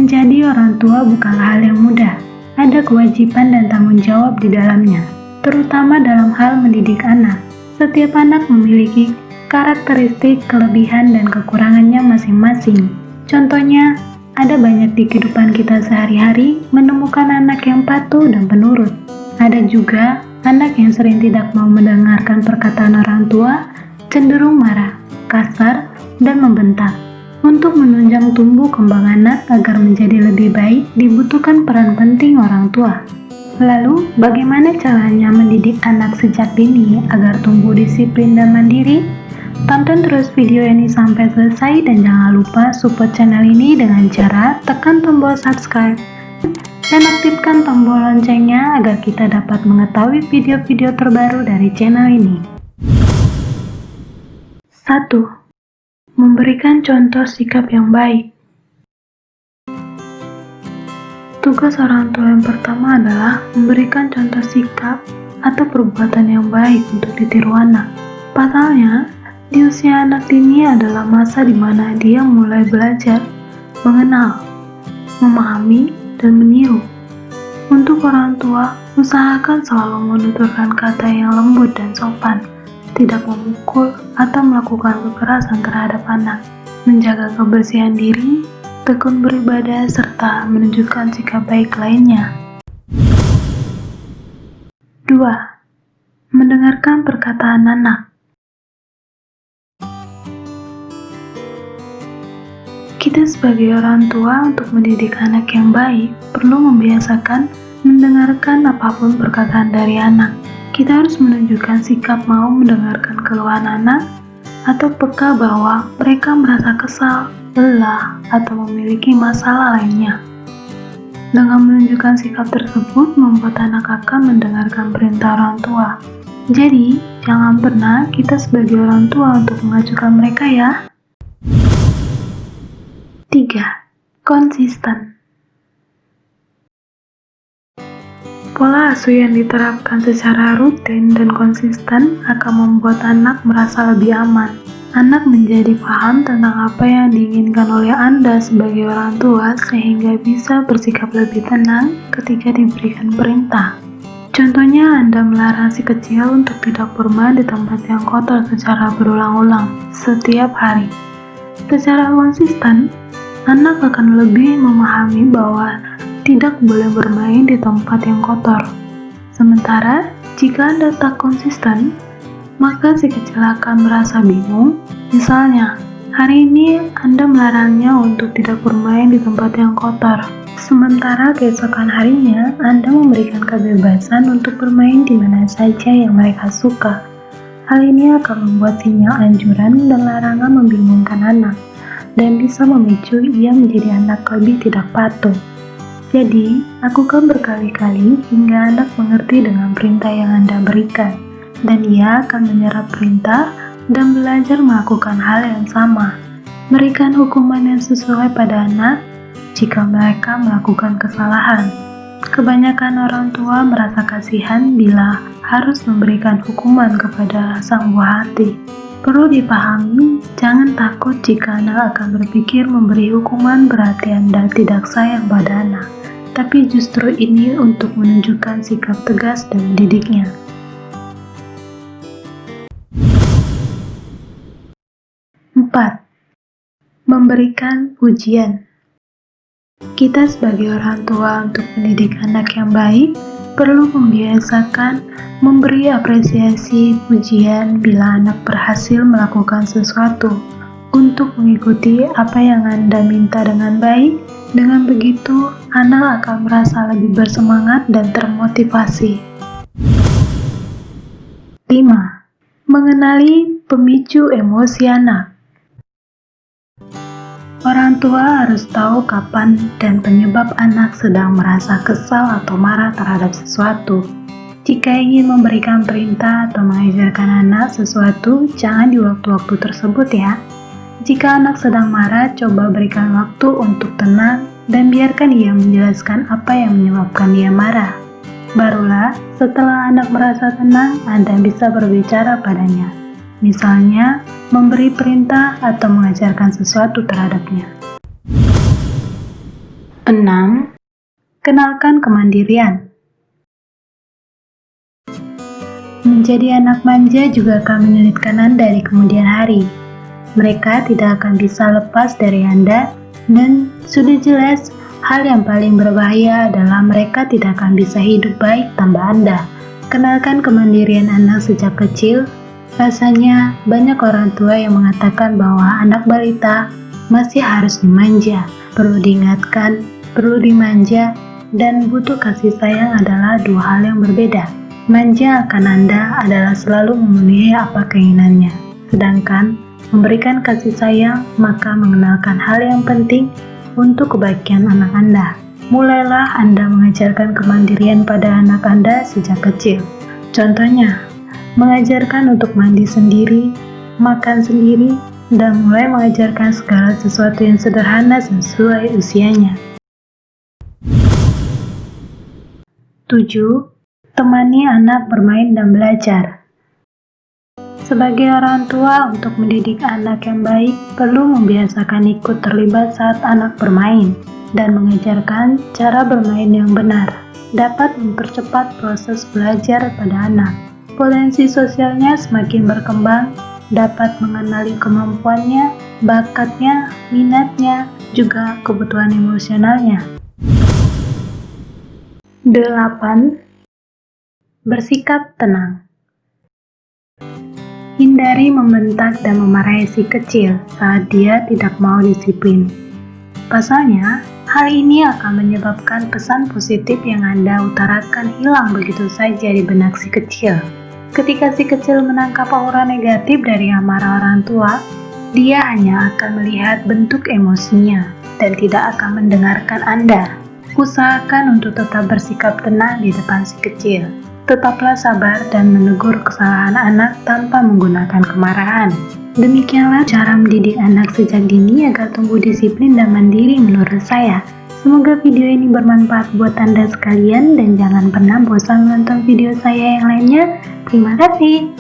Menjadi orang tua bukanlah hal yang mudah. Ada kewajiban dan tanggung jawab di dalamnya, terutama dalam hal mendidik anak. Setiap anak memiliki karakteristik, kelebihan, dan kekurangannya masing-masing. Contohnya, ada banyak di kehidupan kita sehari-hari menemukan anak yang patuh dan penurut. Ada juga anak yang sering tidak mau mendengarkan perkataan orang tua, cenderung marah, kasar, dan membentak. Untuk menunjang tumbuh kembang anak agar menjadi lebih baik, dibutuhkan peran penting orang tua. Lalu, bagaimana caranya mendidik anak sejak dini agar tumbuh disiplin dan mandiri? Tonton terus video ini sampai selesai dan jangan lupa support channel ini dengan cara tekan tombol subscribe dan aktifkan tombol loncengnya agar kita dapat mengetahui video-video terbaru dari channel ini. 1. Memberikan contoh sikap yang baik. Tugas orang tua yang pertama adalah memberikan contoh sikap atau perbuatan yang baik untuk ditiru anak. Pasalnya, di usia anak dini adalah masa di mana dia mulai belajar, mengenal, memahami, dan meniru. Untuk orang tua, usahakan selalu menuturkan kata yang lembut dan sopan, tidak memukul atau melakukan kekerasan terhadap anak, menjaga kebersihan diri, tekun beribadah, serta menunjukkan sikap baik lainnya. 2. Mendengarkan perkataan anak. Kita sebagai orang tua untuk mendidik anak yang baik, perlu membiasakan mendengarkan apapun perkataan dari anak. Kita harus menunjukkan sikap mau mendengarkan keluhan anak atau peka bahwa mereka merasa kesal, lelah, atau memiliki masalah lainnya. Dengan menunjukkan sikap tersebut membuat anak akan mendengarkan perintah orang tua. Jadi, jangan pernah kita sebagai orang tua untuk mengacuhkan mereka ya. 3. Konsisten. Pola asuh yang diterapkan secara rutin dan konsisten akan membuat anak merasa lebih aman. Anak menjadi paham tentang apa yang diinginkan oleh Anda sebagai orang tua sehingga bisa bersikap lebih tenang ketika diberikan perintah. Contohnya, Anda melarang si kecil untuk tidak bermain di tempat yang kotor secara berulang-ulang setiap hari. Secara konsisten, anak akan lebih memahami bahwa tidak boleh bermain di tempat yang kotor. Sementara, jika Anda tak konsisten, maka si kecil akan merasa bingung. Misalnya, hari ini Anda melarangnya untuk tidak bermain di tempat yang kotor. Sementara keesokan harinya, Anda memberikan kebebasan untuk bermain di mana saja yang mereka suka. Hal ini akan membuat sinyal anjuran dan larangan membingungkan anak, dan bisa memicu ia menjadi anak lebih tidak patuh. Jadi, lakukan berkali-kali hingga anak mengerti dengan perintah yang Anda berikan, dan ia akan menyerap perintah dan belajar melakukan hal yang sama. Berikan hukuman yang sesuai pada anak jika mereka melakukan kesalahan. Kebanyakan orang tua merasa kasihan bila harus memberikan hukuman kepada sang buah hati. Perlu dipahami, jangan takut jika anak akan berpikir memberi hukuman berarti Anda tidak sayang pada anak. Tapi justru ini untuk menunjukkan sikap tegas dan mendidiknya. 4. Memberikan pujian. Kita sebagai orang tua untuk mendidik anak yang baik, perlu membiasakan memberi apresiasi pujian bila anak berhasil melakukan sesuatu. Untuk mengikuti apa yang Anda minta dengan baik, dengan begitu anak akan merasa lebih bersemangat dan termotivasi. 5. Mengenali pemicu emosi anak. Orang tua harus tahu kapan dan penyebab anak sedang merasa kesal atau marah terhadap sesuatu. Jika ingin memberikan perintah atau mengajarkan anak sesuatu, jangan di waktu-waktu tersebut ya. Jika anak sedang marah, coba berikan waktu untuk tenang dan biarkan ia menjelaskan apa yang menyebabkan dia marah. Barulah setelah anak merasa tenang, Anda bisa berbicara padanya. Misalnya, memberi perintah atau mengajarkan sesuatu terhadapnya. 6. Kenalkan kemandirian. Menjadi anak manja juga akan menyulitkan Anda di kemudian hari. Mereka tidak akan bisa lepas dari Anda, dan sudah jelas hal yang paling berbahaya adalah mereka tidak akan bisa hidup baik tanpa Anda. Kenalkan kemandirian anak sejak kecil. Rasanya banyak orang tua yang mengatakan bahwa anak balita masih harus dimanja, perlu diingatkan, perlu dimanja, dan butuh kasih sayang adalah dua hal yang berbeda. Manja akan Anda adalah selalu memenuhi apa keinginannya, sedangkan memberikan kasih sayang maka mengenalkan hal yang penting untuk kebahagiaan anak Anda. Mulailah Anda mengajarkan kemandirian pada anak Anda sejak kecil. Contohnya, mengajarkan untuk mandi sendiri, makan sendiri, dan mulai mengajarkan segala sesuatu yang sederhana sesuai usianya. 7. Temani anak bermain dan belajar. Sebagai orang tua, untuk mendidik anak yang baik, perlu membiasakan ikut terlibat saat anak bermain, dan mengajarkan cara bermain yang benar, dapat mempercepat proses belajar pada anak. Potensi sosialnya semakin berkembang, dapat mengenali kemampuannya, bakatnya, minatnya, juga kebutuhan emosionalnya. 8. Bersikap tenang. Hindari membentak dan memarahi si kecil saat dia tidak mau disiplin. Pasalnya, hal ini akan menyebabkan pesan positif yang Anda utarakan hilang begitu saja di benak si kecil. Ketika si kecil menangkap aura negatif dari amarah orang tua, dia hanya akan melihat bentuk emosinya dan tidak akan mendengarkan Anda. Usahakan untuk tetap bersikap tenang di depan si kecil. Tetaplah sabar dan menegur kesalahan anak tanpa menggunakan kemarahan. Demikianlah cara mendidik anak sejak dini agar tumbuh disiplin dan mandiri menurut saya. Semoga video ini bermanfaat buat Anda sekalian dan jangan pernah bosan menonton video saya yang lainnya. Terima kasih.